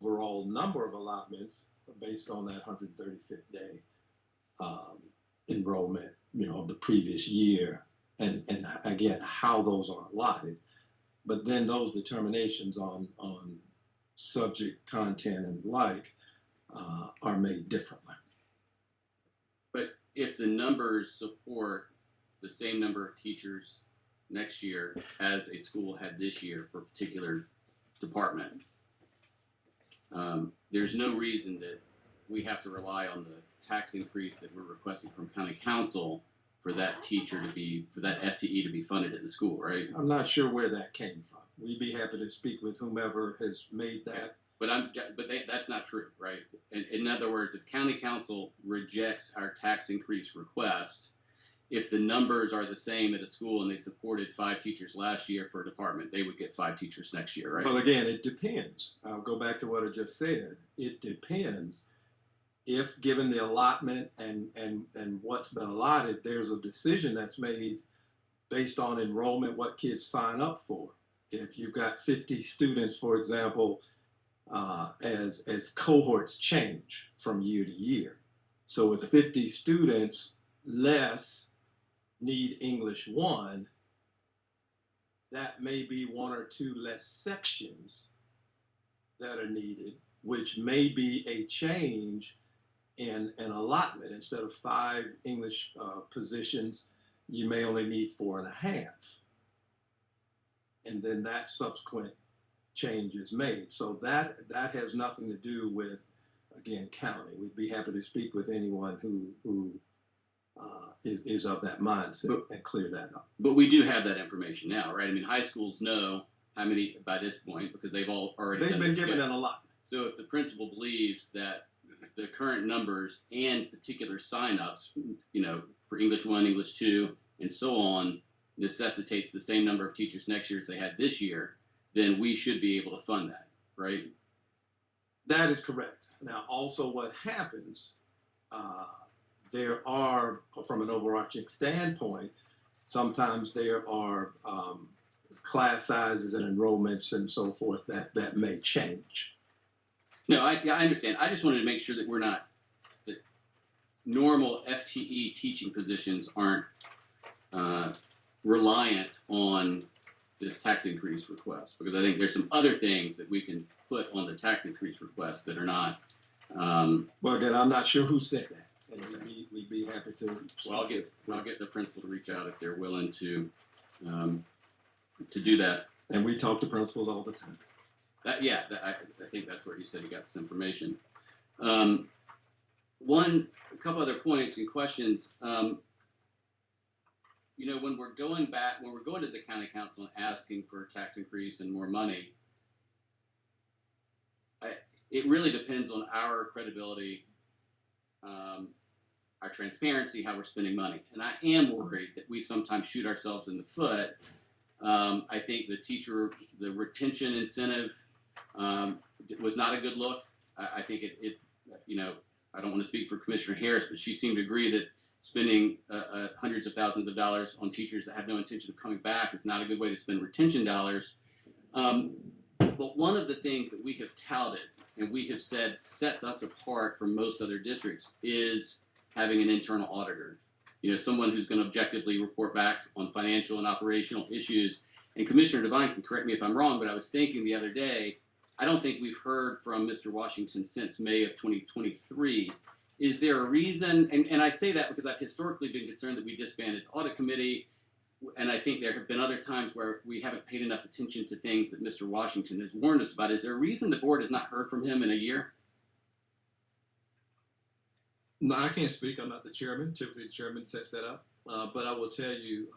overall number of allotments based on that 135th day um, enrollment, of the previous year, and again how those are allotted. But then those determinations on subject content and the like are made differently. But if the numbers support the same number of teachers next year as a school had this year for a particular department, there's no reason that we have to rely on the tax increase that we're requesting from county council for that teacher to be, for that FTE to be funded at the school, right? I'm not sure where that came from. We'd be happy to speak with whomever has made that. That's not true, right? In other words, if county council rejects our tax increase request, if the numbers are the same at a school and they supported 5 teachers last year for a department, they would get 5 teachers next year, right? Well, again, it depends. I'll go back to what I just said. It depends. If given the allotment and what's been allotted, there's a decision that's made based on enrollment, what kids sign up for. If you've got 50 students, for example, as cohorts change from year to year. So with 50 students, less need English 1, that may be 1 or 2 less sections that are needed, which may be a change in an allotment. Instead of 5 English positions, you may only need 4.5. And then that subsequent change is made. So that has nothing to do with, again, county. We'd be happy to speak with anyone who is of that mindset and clear that up. But we do have that information now, right? I mean, high schools know how many by this point because they've been given an allotment. So if the principal believes that the current numbers and particular signups, for English 1, English 2, and so on, necessitates the same number of teachers next year as they had this year, then we should be able to fund that, right? That is correct. Now, also what happens, there are, from an overarching standpoint, sometimes there are class sizes and enrollments and so forth that may change. No, I understand. I just wanted to make sure that that normal FTE teaching positions aren't reliant on this tax increase request, because I think there's some other things that we can put on the tax increase request that are not. Well, again, I'm not sure who said that, and we'd be happy to. Well, I'll get the principal to reach out if they're willing to do that. And we talk to principals all the time. I think that's where he said he got this information. A couple other points and questions. When we're going to the county council and asking for a tax increase and more money, it really depends on our credibility, our transparency, how we're spending money. And I am worried that we sometimes shoot ourselves in the foot. I think the retention incentive was not a good look. I think I don't want to speak for Commissioner Harris, but she seemed to agree that spending hundreds of thousands of dollars on teachers that have no intention of coming back is not a good way to spend retention dollars. But one of the things that we have touted and we have said sets us apart from most other districts is having an internal auditor. Someone who's going to objectively report back on financial and operational issues. And Commissioner Devine can correct me if I'm wrong, but I was thinking the other day, I don't think we've heard from Mr. Washington since May of 2023. Is there a reason, and I say that because I've historically been concerned that we disbanded audit committee, and I think there have been other times where we haven't paid enough attention to things that Mr. Washington has warned us about. Is there a reason the board has not heard from him in a year? No, I can't speak. I'm not the chairman. Typically, the chairman sets that up. But I will tell you,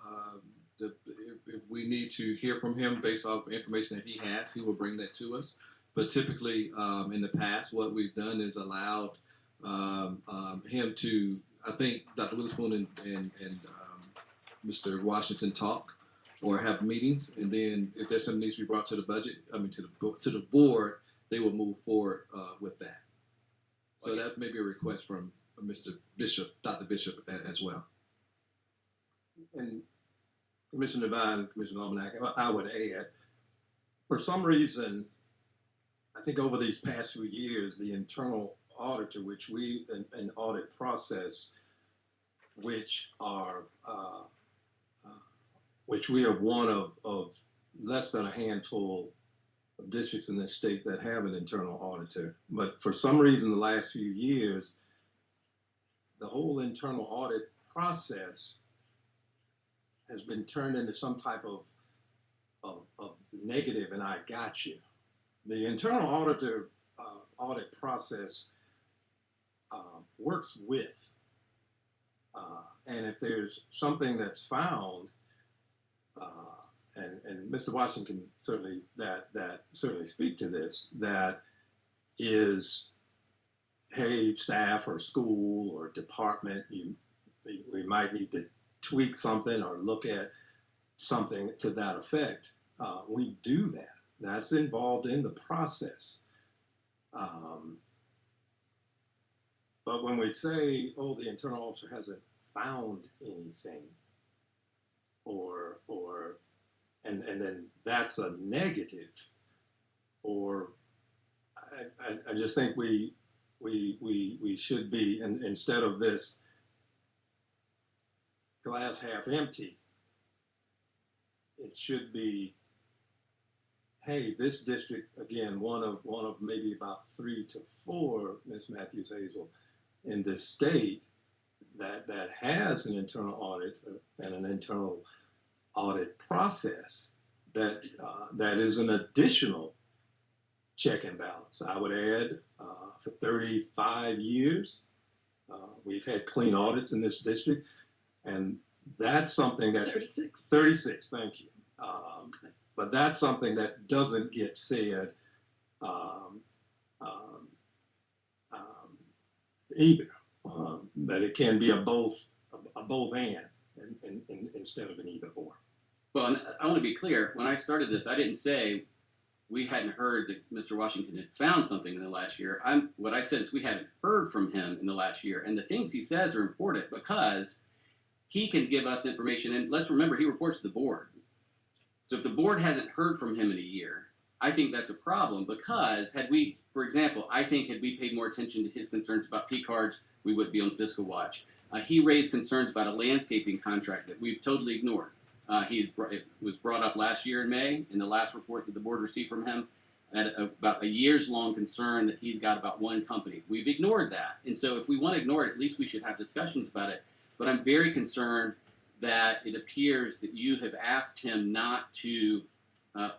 if we need to hear from him based off information that he has, he will bring that to us. But typically, in the past, what we've done is allowed him to, I think Dr. Witherspoon and Mr. Washington talk or have meetings, and then if there's something needs to be brought to the budget, to the board, they will move forward with that. So that may be a request from Mr. Bishop, Dr. Bishop, as well. And Commissioner Devine, Commissioner Almanac, I would add, for some reason, I think over these past few years, the internal auditor, an audit process, which are which we are one of less than a handful of districts in this state that have an internal auditor. But for some reason, the last few years, the whole internal audit process has been turned into some type of negative, and I got you. The internal auditor audit process works with, and if there's something that's found, and Mr. Washington can certainly speak to this, that is, hey, staff or school or department, we might need to tweak something or look at something to that effect. We do that. That's involved in the process. But when we say, oh, the internal auditor hasn't found anything, and then that's a negative, or I just think we should be, instead of this glass half empty, it should be, hey, this district, again, one of maybe about 3 to 4, Ms. Matthews Hazel, in this state that has an internal audit and an internal audit process that is an additional check and balance. I would add, for 35 years, we've had clean audits in this district, and that's something that 36, thank you. But that's something that doesn't get said either. That it can be a both and instead of an either or. Well, and I want to be clear. When I started this, I didn't say we hadn't heard that Mr. Washington had found something in the last year. What I said is we hadn't heard from him in the last year, and the things he says are important because he can give us information. And let's remember, he reports to the board. So if the board hasn't heard from him in a year, I think that's a problem, because had we, for example, I think had we paid more attention to his concerns about P cards, we would be on fiscal watch. He raised concerns about a landscaping contract that we've totally ignored. It was brought up last year in May in the last report that the board received from him, at about a year's long concern that he's got about one company. We've ignored that. And so if we want to ignore it, at least we should have discussions about it. But I'm very concerned that it appears that you have asked him not to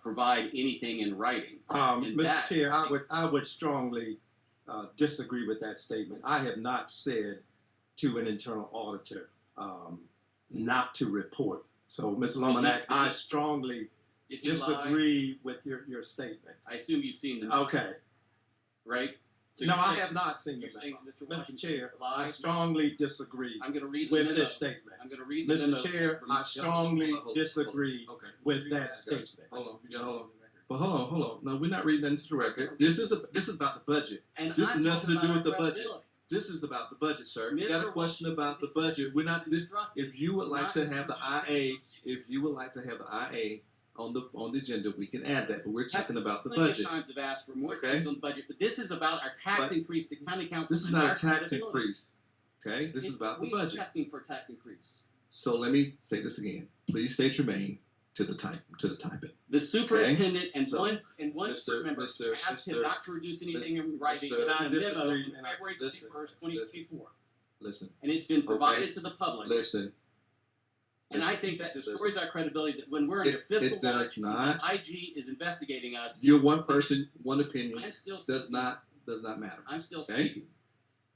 provide anything in writing. Mr. Chair, I would strongly disagree with that statement. I have not said to an internal auditor not to report. So, Mr. Lomanak, I strongly disagree with your statement. I assume you've seen them. Okay. Right? So No, I have not seen You're the saying memo. Mr. Mr. Washington Chair, I lied? strongly disagree I'm going to read the with memo. this statement. I'm going to read the memo. Mr. Chair, I strongly disagree Okay. with that statement. Hold on. Yeah, hold on. But hold on. No, we're not reading that into the record. This is about the budget. And This has I'm nothing to talking do about with the our budget. credibility. This is about the budget, sir. You got a Mr. question about the budget. We're not this. If you would like to have the IA, on the agenda, we can add that. But we're talking about the Plenty budget. of times have asked for more Okay. things on the budget, but this is about our tax But increase to county council. This is and not a our tax credibility. increase. Okay, this is about the We are budget. asking for a tax increase. So let me say this again. Please state your name to the type it. The superintendent and So, one Mr. board member Mr. asked him Mr. not to reduce anything in writing Mr. in a memo disagree, on and I- February listen, 21st, 2024. Listen, And it's been provided to the public. listen. And I think that destroys our credibility that when we're under fiscal It does watch, not. IG is investigating us. You're one person, one opinion. I'm still Does not matter. I'm still Okay. speaking.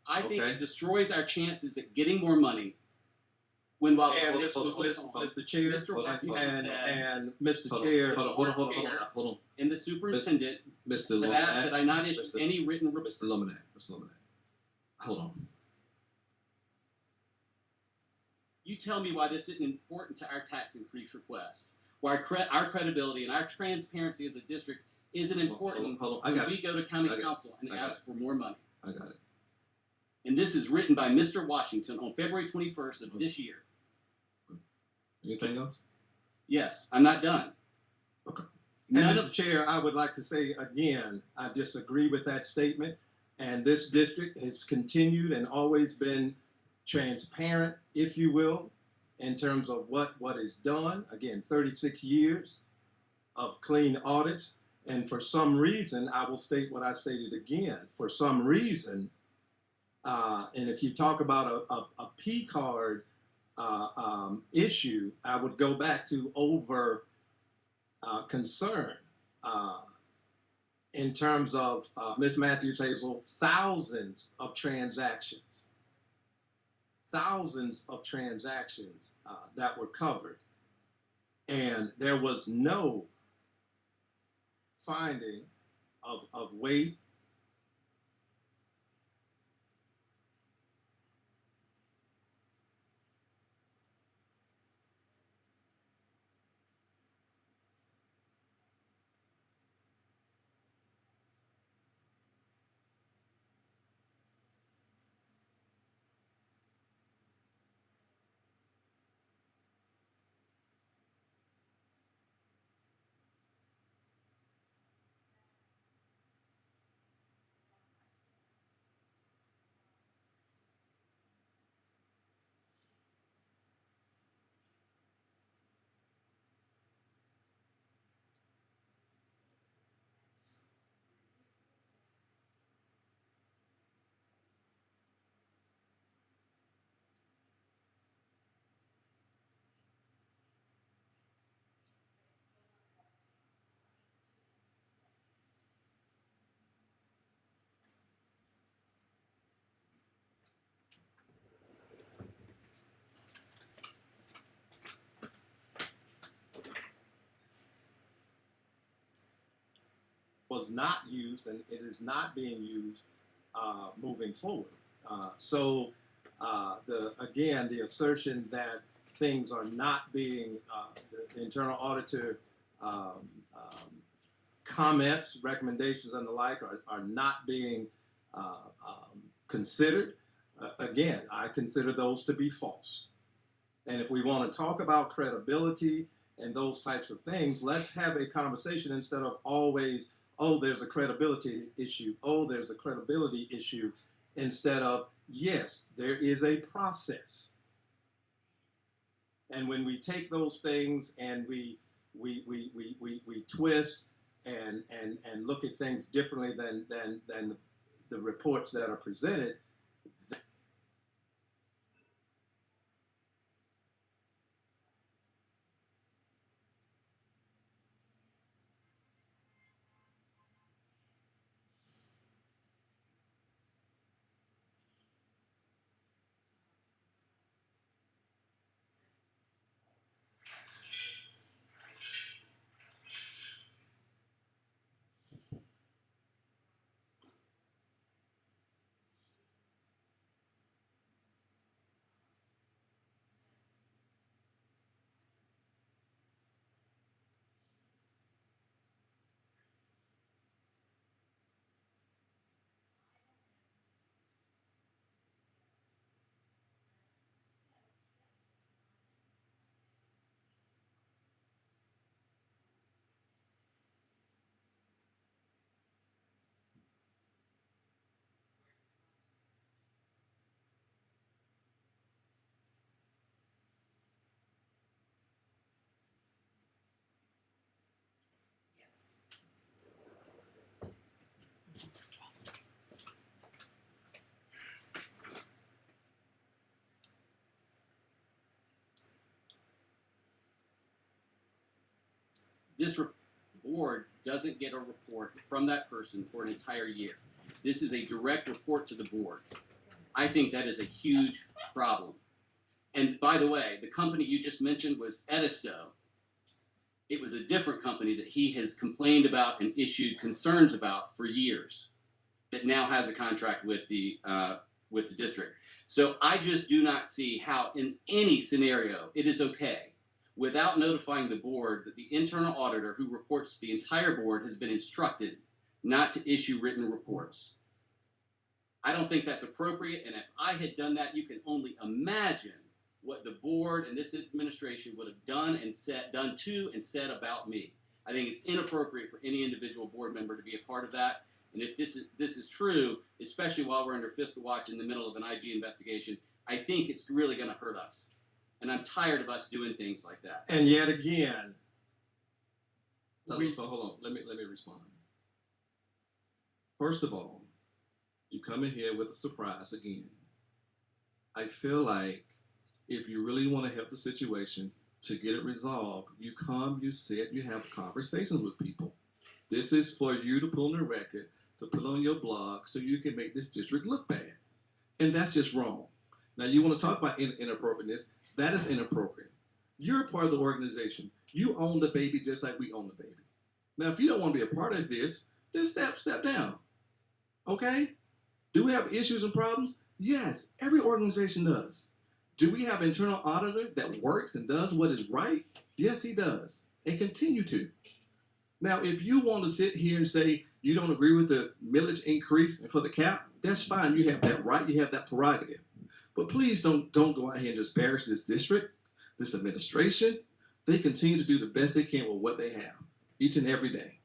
I think Okay. it destroys our chances at getting more money. When while And this was going on, Mr. Chair, Mr. Washington and Mr. Hold Chair, on. and the superintendent Mr. have asked that Lomanak. I not issue Mr. any written report. Mr. Lomanak. Hold on. You tell me why this isn't important to our tax increase request. Why our credibility and our transparency as a district isn't important Hold on. I when got we it. go to county I got it. council and I got ask for more money. I got it. And this is written by Mr. Washington on February 21st of this year. Anything else? Yes, I'm not done. Okay. And None Mr. of Chair, I would like to say again, I disagree with that statement. And this district has continued and always been transparent, if you will, in terms of what is done. Again, 36 years of clean audits. And for some reason, I will state what I stated again. For some reason, and if you talk about a P card issue, I would go back to over concern in terms of Ms. Matthews Hazel, thousands of transactions that were covered, and there was no finding of weight. Was not used, and it is not being used moving forward. The assertion that things are not being, the internal auditor comments, recommendations, and the like are not being considered. Again, I consider those to be false. And if we want to talk about credibility and those types of things, let's have a conversation instead of always, oh, there's a credibility issue. Oh, there's a credibility issue. Instead of, yes, there is a process. And when we take those things and we twist and look at things differently than the reports that are presented, this board doesn't get a report from that person for an entire year. This is a direct report to the board. I think that is a huge problem. And by the way, the company you just mentioned was Edisto. It was a different company that he has complained about and issued concerns about for years that now has a contract with the district. So I just do not see how in any scenario it is okay without notifying the board that the internal auditor who reports to the entire board has been instructed not to issue written reports. I don't think that's appropriate, and if I had done that, you can only imagine what the board and this administration would have done to and said about me. I think it's inappropriate for any individual board member to be a part of that. And if this is true, especially while we're under fiscal watch in the middle of an IG investigation, I think it's really going to hurt us. And I'm tired of us doing things like that. And yet again, Hold on. Let me respond. First of all, you come in here with a surprise again. I feel like if you really want to help the situation to get it resolved, you come, you sit, you have conversations with people. This is for you to put on the record, to put on your blog, so you can make this district look bad. And that's just wrong. Now, you want to talk about inappropriateness. That is inappropriate. You're a part of the organization. You own the baby just like we own the baby. Now, if you don't want to be a part of this, then step down. Okay? Do we have issues and problems? Yes, every organization does. Do we have an internal auditor that works and does what is right? Yes, he does, and continue to. Now, if you want to sit here and say you don't agree with the millage increase and for the cap, that's fine. You have that right. You have that prerogative. But please don't go out here and disparage this district, this administration. They continue to do the best they can with what they have each and every day.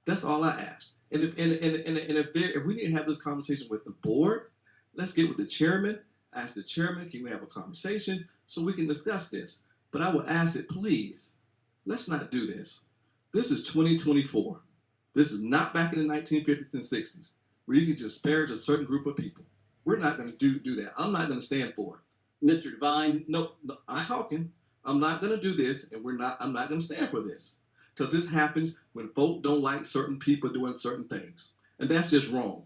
That's all I ask. And if we need to have this conversation with the board, let's get with the chairman. Ask the chairman, can we have a conversation so we can discuss this? But I would ask that, please, let's not do this. This is 2024. This is not back in the 1950s and 60s where you can just disparage a certain group of people. We're not going to do that. I'm not going to stand for it. Mr. Devine, No, I'm talking. I'm not going to do this, and I'm not going to stand for this. Because this happens when folk don't like certain people doing certain things. And that's just wrong.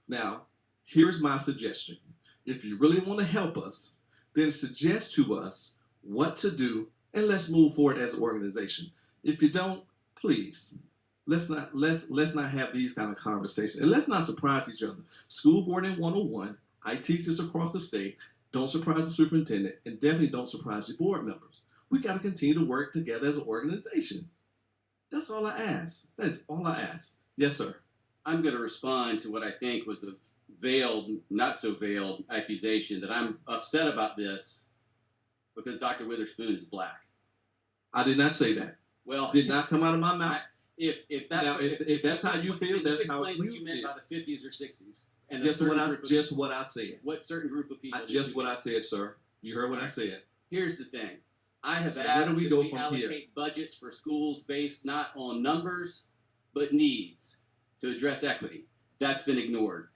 Now, here's my suggestion. If you really want to help us, then suggest to us what to do, and let's move forward as an organization. If you don't, please, let's not have these kind of conversations. And let's not surprise each other. School board in 101, I teach this across the state. Don't surprise the superintendent, and definitely don't surprise your board members. We got to continue to work together as an organization. That's all I ask. That is all I ask. Yes, sir. I'm going to respond to what I think was a veiled, not so veiled accusation that I'm upset about this because Dr. Witherspoon is black. I did not say that. Well, Did not come out of my mouth. if that's Now, if that's how you feel, that's how explain what you you meant feel. by the 50s or 60s. And Just what I said. what certain group of people. Just what I said, sir. You heard what I said. Here's the thing. I have So asked where do we that go we from allocate here? budgets for schools based not on numbers, but needs to address equity. That's been ignored.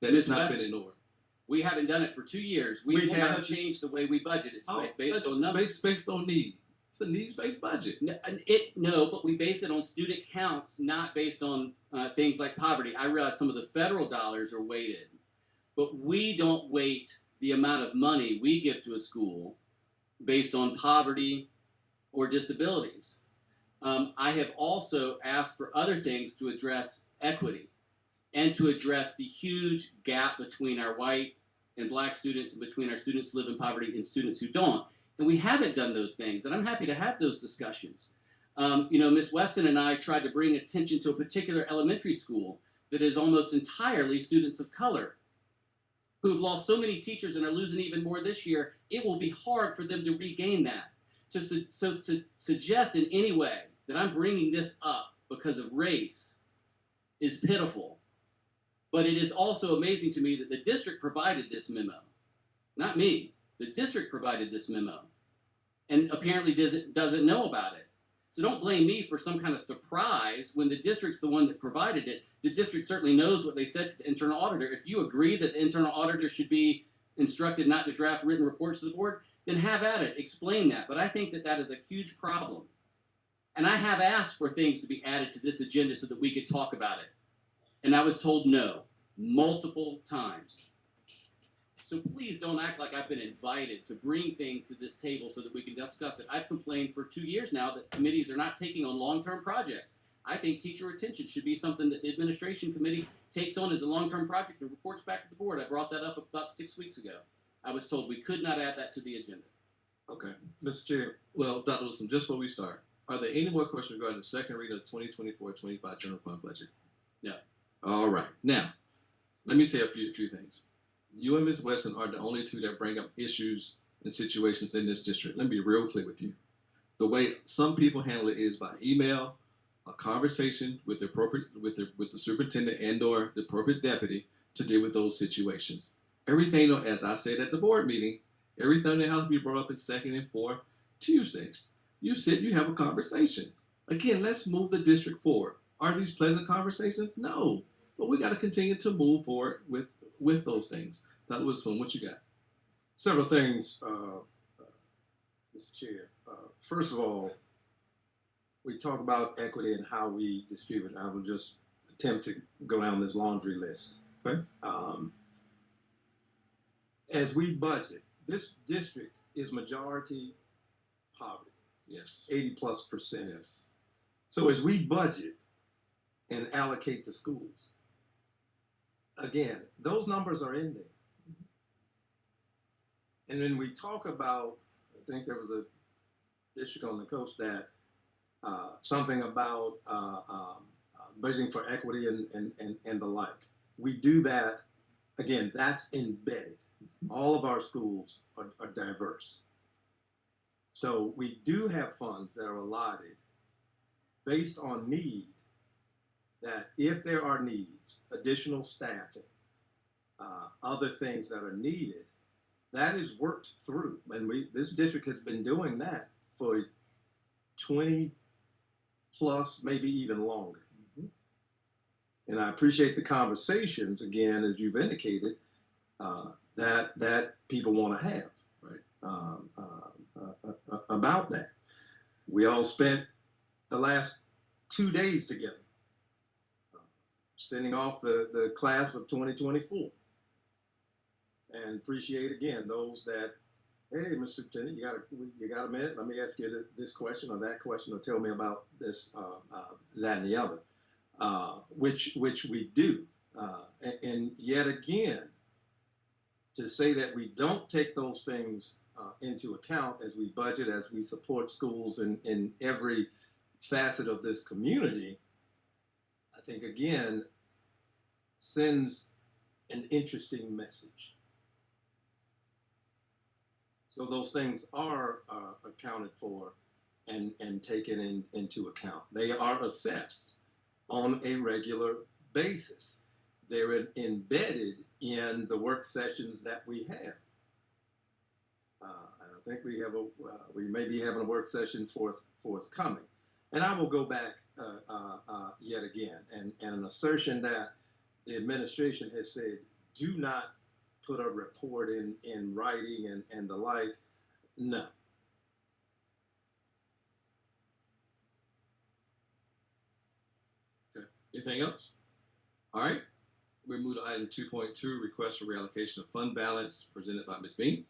That has Ms. not West- been ignored. We haven't done it for 2 years. We We have have- changed the way we budget. It's Oh, based that's on numbers. based on need. It's a needs-based budget. No, but we base it on student counts, not based on things like poverty. I realize some of the federal dollars are weighted, but we don't weight the amount of money we give to a school based on poverty or disabilities. I have also asked for other things to address equity and to address the huge gap between our white and black students and between our students who live in poverty and students who don't. And we haven't done those things, and I'm happy to have those discussions. Ms. Weston and I tried to bring attention to a particular elementary school that is almost entirely students of color who've lost so many teachers and are losing even more this year. It will be hard for them to regain that. To suggest in any way that I'm bringing this up because of race is pitiful. But it is also amazing to me that the district provided this memo. Not me. The district provided this memo. And apparently doesn't know about it. So don't blame me for some kind of surprise when the district's the one that provided it. The district certainly knows what they said to the internal auditor. If you agree that the internal auditor should be instructed not to draft written reports to the board, then have at it. Explain that. But I think that is a huge problem. And I have asked for things to be added to this agenda so that we could talk about it. And I was told no, multiple times. So please don't act like I've been invited to bring things to this table so that we can discuss it. I've complained for 2 years now that committees are not taking on long-term projects. I think teacher retention should be something that the administration committee takes on as a long-term project and reports back to the board. I brought that up about 6 weeks ago. I was told we could not add that to the agenda. Okay. Mr. Chair. Well, Dr. Wilson, just before we start, are there any more questions regarding the second reading of 2024-25 general fund budget? No. All right. Now, let me say a few things. You and Ms. Weston are the only two that bring up issues and situations in this district. Let me be real clear with you. The way some people handle it is by email, a conversation with the appropriate with the superintendent and or the appropriate deputy to deal with those situations. Everything, as I said at the board meeting, everything that has to be brought up in second and fourth Tuesdays. You sit, you have a conversation. Again, let's move the district forward. Are these pleasant conversations? No, but we got to continue to move forward with those things. That was fun. What you got? Several things, Mr. Chair. First of all, we talk about equity and how we distribute. I will just attempt to go down this laundry list. Okay. As we budget, this district is majority poverty, Yes. 80+%. Yes. So as we budget and allocate to schools, again, those numbers are in there. And then we talk about, I think there was a district on the coast that something about budgeting for equity and the like. We do that, again, that's embedded. All of our schools are diverse. So we do have funds that are allotted based on need, that if there are needs, additional staffing, other things that are needed, that is worked through. And this district has been doing that for 20 plus, maybe even longer. Mm-hmm. And I appreciate the conversations, again, as you've indicated, that people want to have, right? About that. We all spent the last 2 days together, sending off the class of 2024. And appreciate again those that, hey, Mr. Superintendent, you got a minute? Let me ask you this question or that question, or tell me about this, that, and the other, which we do. And yet again, to say that we don't take those things into account as we budget, as we support schools in every facet of this community, I think again sends an interesting message. So those things are accounted for and taken into account. They are assessed on a regular basis. They're embedded in the work sessions that we have. I think we may be having a work session forthcoming. And I will go back yet again, and an assertion that the administration has said, do not put a report in writing and the like. No. Okay. Anything else? All right. We move to item 2.2, request for reallocation of fund balance, presented by Ms. Bean.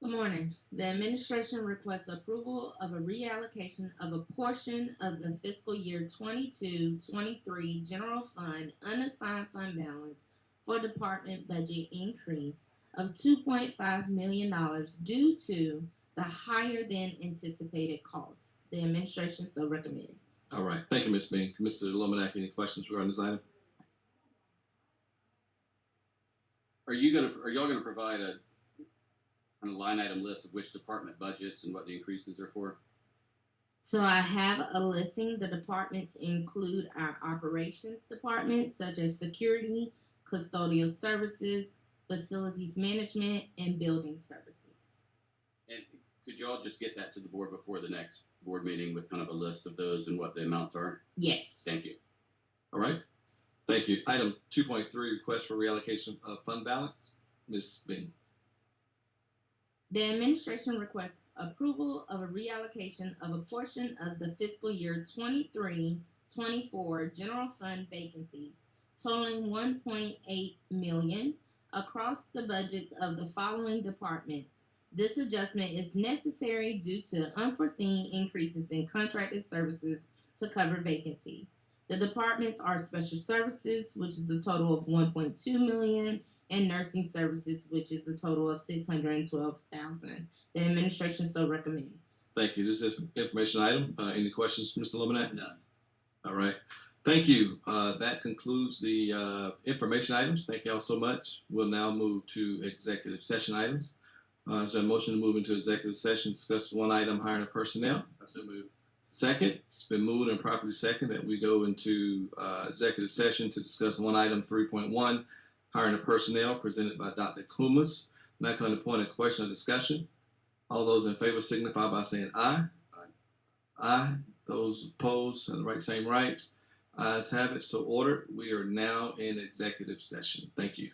Good morning. The administration requests approval of a reallocation of a portion of the fiscal year 22-23 general fund unassigned fund balance for department budget increase of $2.5 million due to the higher than anticipated costs. The administration so recommends. All right. Thank you, Ms. Bean. Mr. Lomanak, any questions regarding this item? Are y'all gonna provide a line item list of which department budgets and what the increases are for? So I have a listing. The departments include our operations department, such as security, custodial services, facilities management, and building services. And could y'all just get that to the board before the next board meeting with kind of a list of those and what the amounts are? Yes. Thank you. All right. Thank you. Item 2.3, request for reallocation of fund balance. Ms. Bean. The administration requests approval of a reallocation of a portion of the fiscal year 23-24 general fund vacancies totaling $1.8 million across the budgets of the following departments. This adjustment is necessary due to unforeseen increases in contracted services to cover vacancies. The departments are special services, which is a total of $1.2 million, and nursing services, which is a total of $612,000. The administration so recommends. Thank you. This is an information item. Any questions, Mr. Lomanak? None. All right. Thank you. That concludes the information items. Thank you all so much. We'll now move to executive session items. Is there a motion to move into executive session, discuss one item, hiring of personnel? I so move. Second, it's been moved and properly second that we go into executive session to discuss one item, 3.1, hiring of personnel, presented by Dr. Kumas. Now coming to point of question or discussion. All those in favor signify by saying aye. Aye. Those opposed have the right same rights. Ayes have it, so ordered. We are now in executive session. Thank you.